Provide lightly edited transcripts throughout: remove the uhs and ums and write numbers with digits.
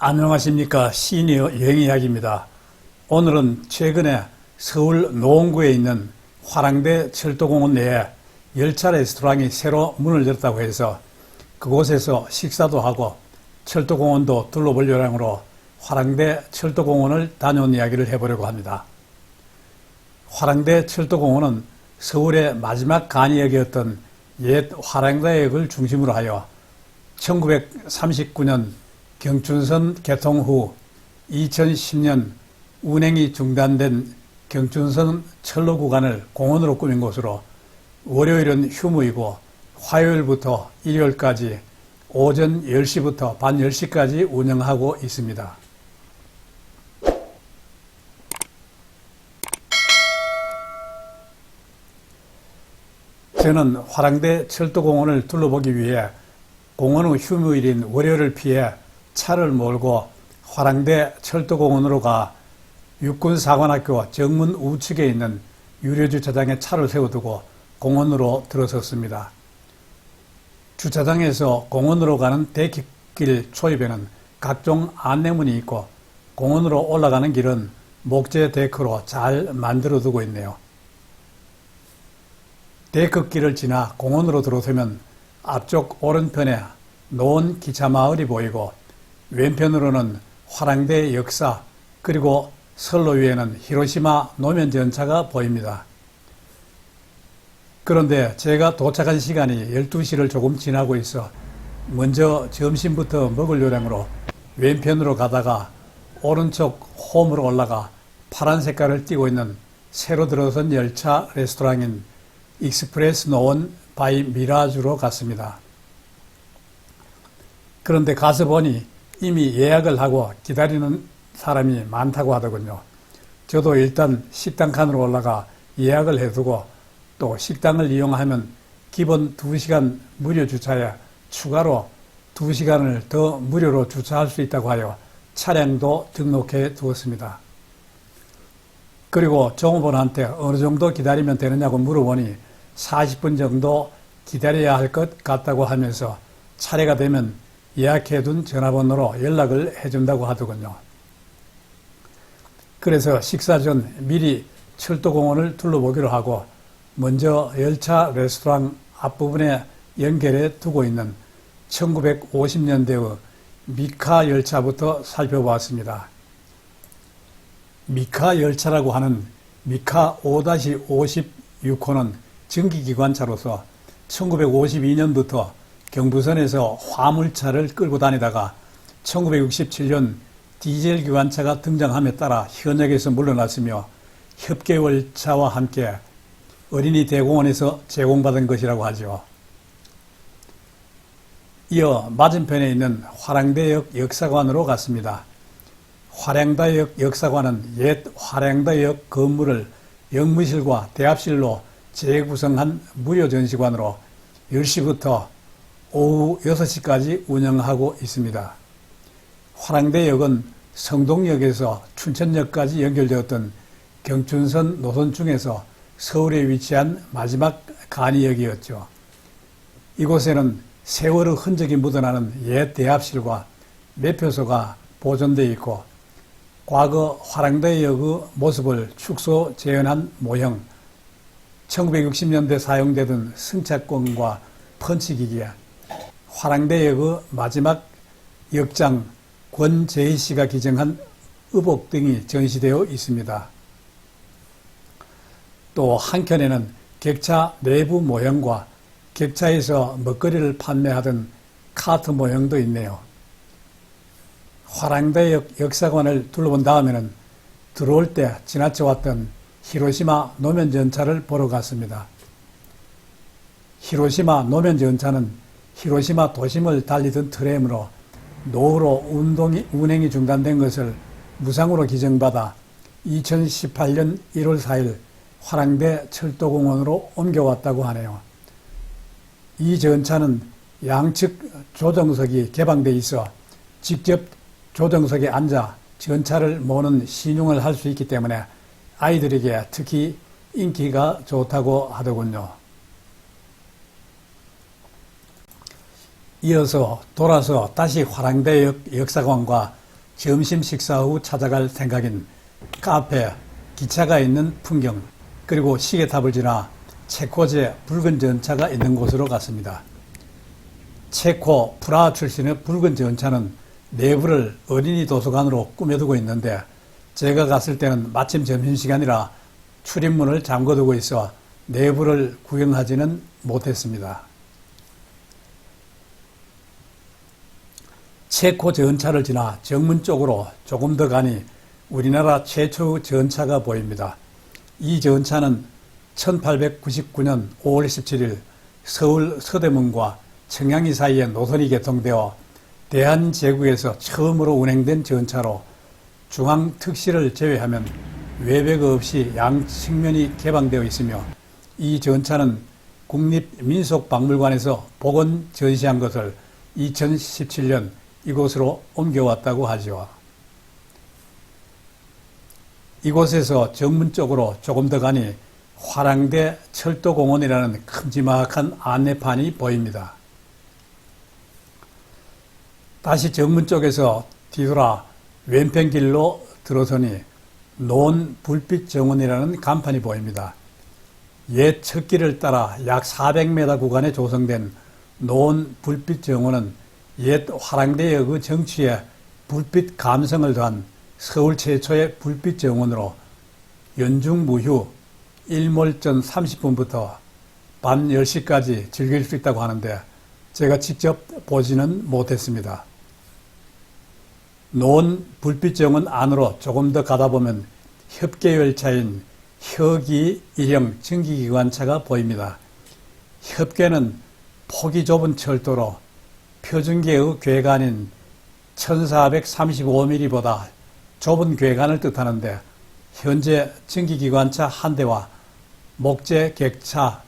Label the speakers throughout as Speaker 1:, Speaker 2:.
Speaker 1: 안녕하십니까. 시니어 여행이야기입니다. 오늘은 최근에 서울 노원구에 있는 화랑대 철도공원 내에 열차 레스토랑이 새로 문을 열었다고 해서 그곳에서 식사도 하고 철도공원도 둘러볼 요량으로 화랑대 철도공원을 다녀온 이야기를 해보려고 합니다. 화랑대 철도공원은 서울의 마지막 간이역이었던 옛 화랑대역을 중심으로 하여 1939년 경춘선 개통 후 2010년 운행이 중단된 경춘선 철로 구간을 공원으로 꾸민 곳으로 월요일은 휴무이고 화요일부터 일요일까지 오전 10시부터 밤 10시까지 운영하고 있습니다. 저는 화랑대 철도공원을 둘러보기 위해 공원 후 휴무일인 월요일을 피해 차를 몰고 화랑대 철도공원으로 가 육군사관학교 정문 우측에 있는 유료주차장에 차를 세워두고 공원으로 들어섰습니다. 주차장에서 공원으로 가는 대길 초입에는 각종 안내문이 있고 공원으로 올라가는 길은 목재 데크로 잘 만들어두고 있네요. 데크길을 지나 공원으로 들어서면 앞쪽 오른편에 노원 기차마을이 보이고 왼편으로는 화랑대 역사 그리고 선로 위에는 히로시마 노면전차가 보입니다. 그런데 제가 도착한 시간이 12시를 조금 지나고 있어 먼저 점심부터 먹을 요량으로 왼편으로 가다가 오른쪽 홈으로 올라가 파란 색깔을 띠고 있는 새로 들어선 열차 레스토랑인 익스프레스 노원 바이 미라주로 갔습니다. 그런데 가서 보니 이미 예약을 하고 기다리는 사람이 많다고 하더군요. 저도 일단 식당 칸으로 올라가 예약을 해두고 또 식당을 이용하면 기본 2시간 무료 주차에 추가로 2시간을 더 무료로 주차할 수 있다고 하여 차량도 등록해 두었습니다. 그리고 종업원한테 어느 정도 기다리면 되느냐고 물어보니 40분 정도 기다려야 할 것 같다고 하면서 차례가 되면 예약해둔 전화번호로 연락을 해준다고 하더군요. 그래서 식사 전 미리 철도공원을 둘러보기로 하고 먼저 열차 레스토랑 앞부분에 연결해 두고 있는 1950년대의 미카 열차부터 살펴보았습니다. 미카 열차라고 하는 미카 5-56호는 전기기관차로서 1952년부터 경부선에서 화물차를 끌고 다니다가 1967년 디젤 기관차가 등장함에 따라 현역에서 물러났으며 협계열차와 함께 어린이 대공원에서 제공받은 것이라고 하죠. 이어 맞은편에 있는 화랑대역 역사관으로 갔습니다. 화랑대역 역사관은 옛 화랑대역 건물을 역무실과 대합실로 재구성한 무료 전시관으로 10시부터 오후 6시까지 운영하고 있습니다. 화랑대역은 성동역에서 춘천역까지 연결되었던 경춘선 노선 중에서 서울에 위치한 마지막 간이역이었죠. 이곳에는 세월의 흔적이 묻어나는 옛 대합실과 매표소가 보존되어 있고 과거 화랑대역의 모습을 축소 재현한 모형, 1960년대 사용되던 승차권과 펀치기기, 화랑대역의 마지막 역장 권재희 씨가 기증한 의복 등이 전시되어 있습니다. 또 한켠에는 객차 내부 모형과 객차에서 먹거리를 판매하던 카트 모형도 있네요. 화랑대역 역사관을 둘러본 다음에는 들어올 때 지나쳐왔던 히로시마 노면전차를 보러 갔습니다. 히로시마 노면전차는 히로시마 도심을 달리던 트램으로 노후로 운행이 중단된 것을 무상으로 기증받아 2018년 1월 4일 화랑대 철도공원으로 옮겨왔다고 하네요. 이 전차는 양측 조정석이 개방되어 있어 직접 조정석에 앉아 전차를 모는 신용을 할 수 있기 때문에 아이들에게 특히 인기가 좋다고 하더군요. 이어서 돌아서 다시 화랑대 역사관과 점심 식사 후 찾아갈 생각인 카페, 기차가 있는 풍경, 그리고 시계탑을 지나 체코제 붉은 전차가 있는 곳으로 갔습니다. 체코 프라하 출신의 붉은 전차는 내부를 어린이 도서관으로 꾸며두고 있는데 제가 갔을 때는 마침 점심시간이라 출입문을 잠궈두고 있어 내부를 구경하지는 못했습니다. 체코 전차를 지나 정문 쪽으로 조금 더 가니 우리나라 최초의 전차가 보입니다. 이 전차는 1899년 5월 17일 서울 서대문과 청량리 사이에 노선이 개통되어 대한제국에서 처음으로 운행된 전차로 중앙 특실을 제외하면 외벽 없이 양 측면이 개방되어 있으며 이 전차는 국립민속박물관에서 복원 전시한 것을 2017년 이곳으로 옮겨왔다고 하죠. 이곳에서 정문 쪽으로 조금 더 가니 화랑대 철도공원이라는 큼지막한 안내판이 보입니다. 다시 정문 쪽에서 뒤돌아 왼편길로 들어서니 노원 불빛정원이라는 간판이 보입니다. 옛 척길을 따라 약 400m 구간에 조성된 노원 불빛정원은 옛 화랑대역의 정취에 불빛 감성을 더한 서울 최초의 불빛정원으로 연중무휴 일몰전 30분부터 밤 10시까지 즐길 수 있다고 하는데 제가 직접 보지는 못했습니다. 노원 불빛정원 안으로 조금 더 가다 보면 협계열차인 혁이 1형 전기기관차가 보입니다. 협계는 폭이 좁은 철도로 표준계의 궤간인 1435mm보다 좁은 궤간을 뜻하는데 현재 전기기관차 한 대와 목재 객차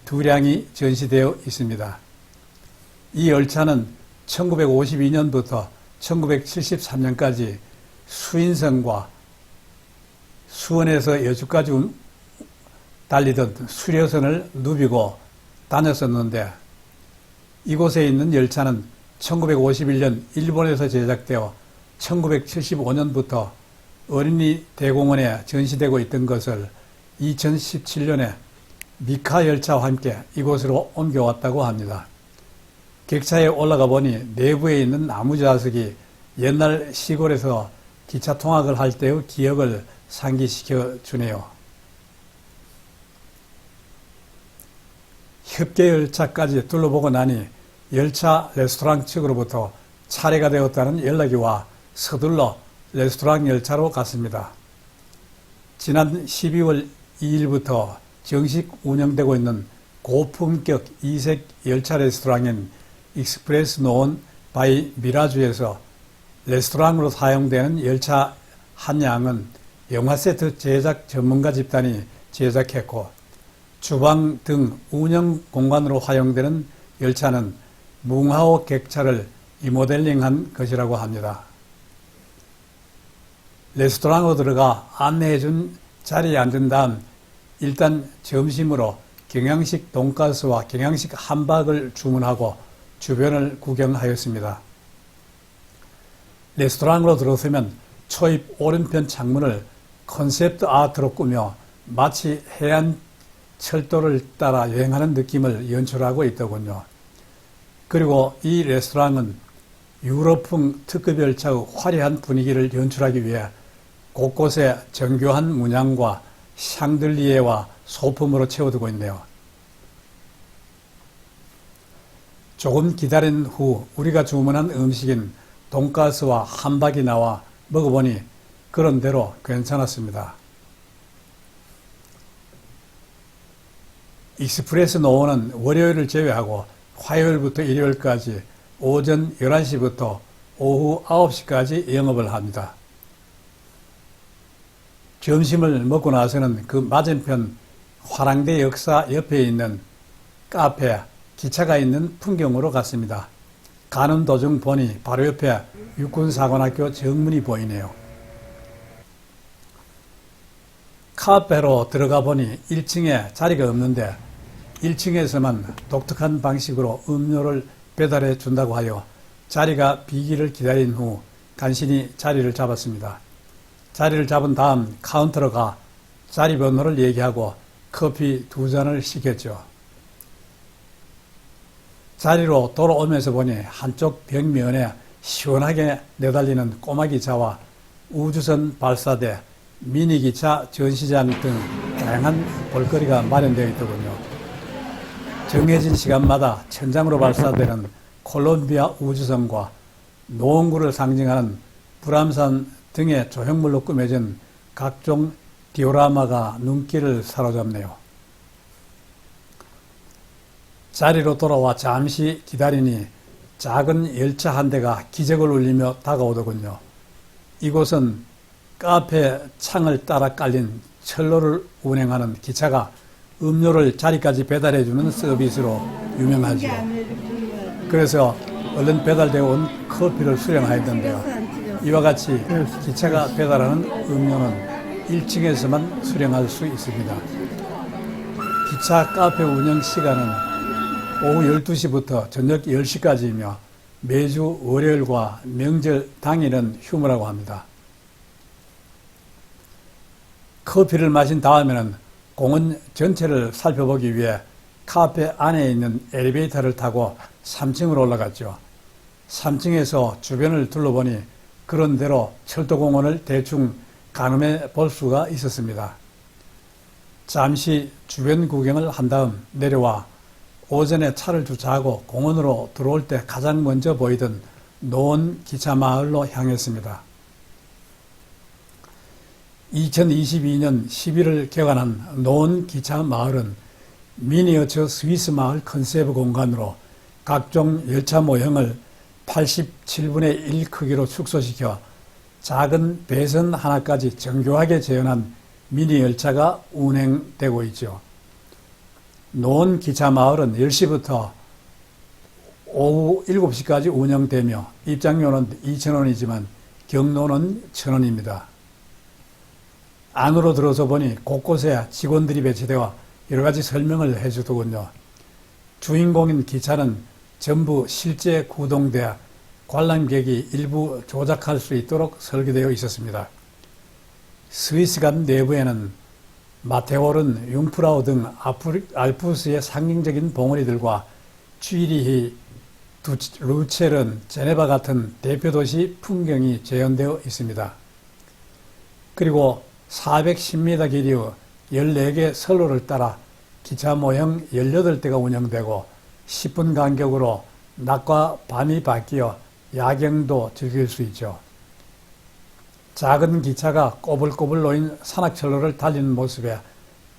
Speaker 1: 2량이 전시되어 있습니다. 이 열차는 1952년부터 1973년까지 수인선과 수원에서 여주까지 달리던 수려선을 누비고 다녔었는데 이곳에 있는 열차는 1951년 일본에서 제작되어 1975년부터 어린이 대공원에 전시되고 있던 것을 2017년에 미카 열차와 함께 이곳으로 옮겨왔다고 합니다. 객차에 올라가 보니 내부에 있는 나무 좌석이 옛날 시골에서 기차 통학을 할 때의 기억을 상기시켜 주네요. 협계열차까지 둘러보고 나니 열차 레스토랑 측으로부터 차례가 되었다는 연락이 와 서둘러 레스토랑 열차로 갔습니다. 지난 12월 2일부터 정식 운영되고 있는 고품격 이색 열차 레스토랑인 익스프레스 노원 바이 미라주에서 레스토랑으로 사용되는 열차 한 양은 영화 세트 제작 전문가 집단이 제작했고 주방 등 운영 공간으로 활용되는 열차는 뭉하오 객차를 리모델링한 것이라고 합니다. 레스토랑으로 들어가 안내해준 자리에 앉은 다음 일단 점심으로 경양식 돈가스와 경양식 함박을 주문하고 주변을 구경하였습니다. 레스토랑으로 들어서면 초입 오른편 창문을 컨셉트 아트로 꾸며 마치 해안 철도를 따라 여행하는 느낌을 연출하고 있더군요. 그리고 이 레스토랑은 유럽풍 특급 열차의 화려한 분위기를 연출하기 위해 곳곳에 정교한 문양과 샹들리에와 소품으로 채워두고 있네요. 조금 기다린 후 우리가 주문한 음식인 돈가스와 함박이 나와 먹어보니 그런대로 괜찮았습니다. 익스프레스 노원은 월요일을 제외하고 화요일부터 일요일까지 오전 11시부터 오후 9시까지 영업을 합니다. 점심을 먹고 나서는 그 맞은편 화랑대 역사 옆에 있는 카페, 기차가 있는 풍경으로 갔습니다. 가는 도중 보니 바로 옆에 육군사관학교 정문이 보이네요. 카페로 들어가 보니 1층에 자리가 없는데 1층에서만 독특한 방식으로 음료를 배달해 준다고 하여 자리가 비기를 기다린 후 간신히 자리를 잡았습니다. 자리를 잡은 다음 카운터로 가 자리 번호를 얘기하고 커피 2잔을 시켰죠. 자리로 돌아오면서 보니 한쪽 벽면에 시원하게 내달리는 꼬마기차와 우주선 발사대, 미니기차 전시장 등 다양한 볼거리가 마련되어 있더군요. 정해진 시간마다 천장으로 발사되는 콜롬비아 우주선과 노원구를 상징하는 불암산 등의 조형물로 꾸며진 각종 디오라마가 눈길을 사로잡네요. 자리로 돌아와 잠시 기다리니 작은 열차 한 대가 기적을 울리며 다가오더군요. 이곳은 카페 창을 따라 깔린 철로를 운행하는 기차가 음료를 자리까지 배달해주는 서비스로 유명하죠. 그래서 얼른 배달되어 온 커피를 수령하였던데요. 이와 같이 기차가 배달하는 음료는 1층에서만 수령할 수 있습니다. 기차 카페 운영 시간은 오후 12시부터 저녁 10시까지이며 매주 월요일과 명절 당일은 휴무라고 합니다. 커피를 마신 다음에는 공원 전체를 살펴보기 위해 카페 안에 있는 엘리베이터를 타고 3층으로 올라갔죠. 3층에서 주변을 둘러보니 그런대로 철도공원을 대충 가늠해 볼 수가 있었습니다. 잠시 주변 구경을 한 다음 내려와 오전에 차를 주차하고 공원으로 들어올 때 가장 먼저 보이던 노원 기차마을로 향했습니다. 2022년 11월 개관한 노원 기차마을은 미니어처 스위스 마을 컨셉 공간으로 각종 열차 모형을 87분의 1 크기로 축소시켜 작은 배선 하나까지 정교하게 재현한 미니 열차가 운행되고 있죠. 노원 기차마을은 10시부터 오후 7시까지 운영되며 입장료는 2,000원이지만 경로는 1,000원입니다. 안으로 들어서 보니 곳곳에 직원들이 배치되어 여러 가지 설명을 해주더군요. 주인공인 기차는 전부 실제 구동돼 관람객이 일부 조작할 수 있도록 설계되어 있었습니다. 스위스간 내부에는 마테오른, 융프라우 등 알프스의 상징적인 봉우리들과 쥐리히, 루체른, 제네바 같은 대표도시 풍경이 재현되어 있습니다. 그리고 410m 길이의 14개 선로를 따라 기차 모형 18대가 운영되고 10분 간격으로 낮과 밤이 바뀌어 야경도 즐길 수 있죠. 작은 기차가 꼬불꼬불 놓인 산악철로를 달리는 모습에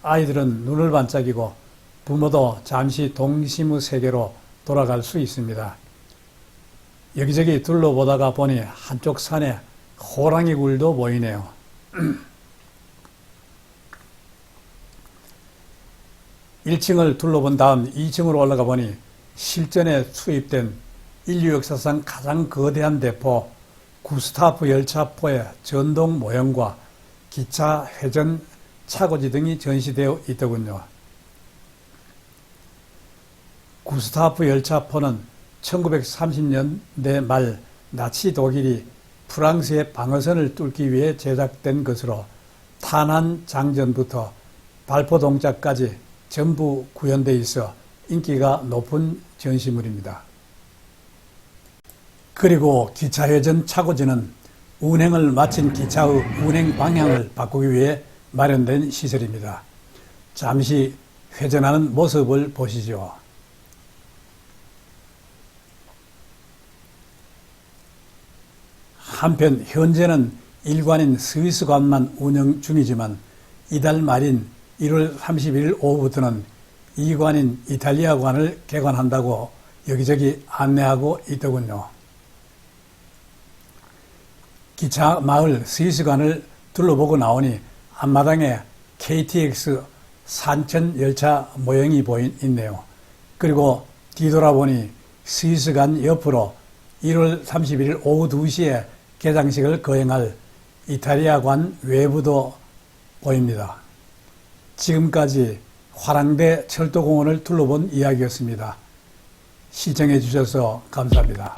Speaker 1: 아이들은 눈을 반짝이고 부모도 잠시 동심의 세계로 돌아갈 수 있습니다. 여기저기 둘러보다가 보니 한쪽 산에 호랑이 굴도 보이네요. 1층을 둘러본 다음 2층으로 올라가 보니 실전에 수입된 인류 역사상 가장 거대한 대포 구스타프 열차포의 전동 모형과 기차 회전 차고지 등이 전시되어 있더군요. 구스타프 열차포는 1930년대 말 나치 독일이 프랑스의 방어선을 뚫기 위해 제작된 것으로 탄환 장전부터 발포 동작까지 전부 구현되어 있어 인기가 높은 전시물입니다. 그리고 기차회전 차고지는 운행을 마친 기차의 운행 방향을 바꾸기 위해 마련된 시설입니다. 잠시 회전하는 모습을 보시죠. 한편 현재는 일관인 스위스관만 운영 중이지만 이달 말인 1월 31일 오후부터는 이관인 이탈리아관을 개관한다고 여기저기 안내하고 있더군요. 기차 마을 스위스관을 둘러보고 나오니 앞마당에 KTX 산천 열차 모형이 있네요. 그리고 뒤돌아보니 스위스관 옆으로 1월 31일 오후 2시에 개장식을 거행할 이탈리아관 외부도 보입니다. 지금까지 화랑대 철도공원을 둘러본 이야기였습니다. 시청해 주셔서 감사합니다.